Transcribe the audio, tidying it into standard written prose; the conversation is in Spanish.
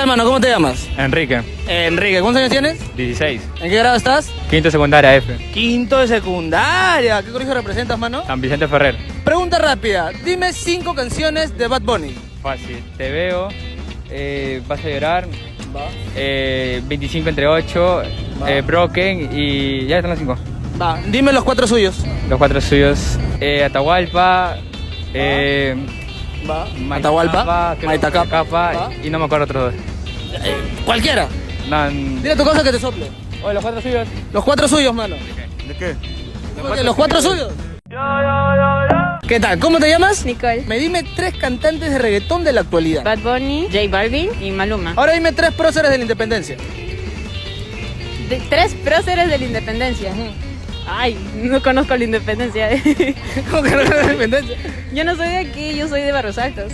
tal, mano? ¿Cómo te llamas? Enrique, Enrique, ¿cuántos años tienes? 16. ¿En qué grado estás? Quinto secundaria F. Quinto de secundaria. ¿Qué colegio representas, mano? San Vicente Ferrer. Pregunta rápida. Dime 5 canciones de Bad Bunny. Fácil. Te veo. Vas a llorar. Va. 25 entre 8. Va. Broken. Y ya están los 5. Va. Dime los 4 suyos. Los 4 suyos. Atahualpa. Va. Atahualpa. Maitacapa. Va. Y no me acuerdo otros dos. Cualquiera. No, Dile tu cosa que te sople. Oye, los 4 suyos. Los 4 suyos, mano. ¿De qué? ¿Los 4 suyos? ¿Qué tal? ¿Cómo te llamas? Nicole. Me dime 3 cantantes de reggaetón de la actualidad. Bad Bunny, J Balvin y Maluma. Ahora dime 3 próceres de la independencia. 3 próceres de la independencia. Ay, no conozco la independencia. ¿Cómo que no es la independencia? Yo no soy de aquí, yo soy de Barros Altos.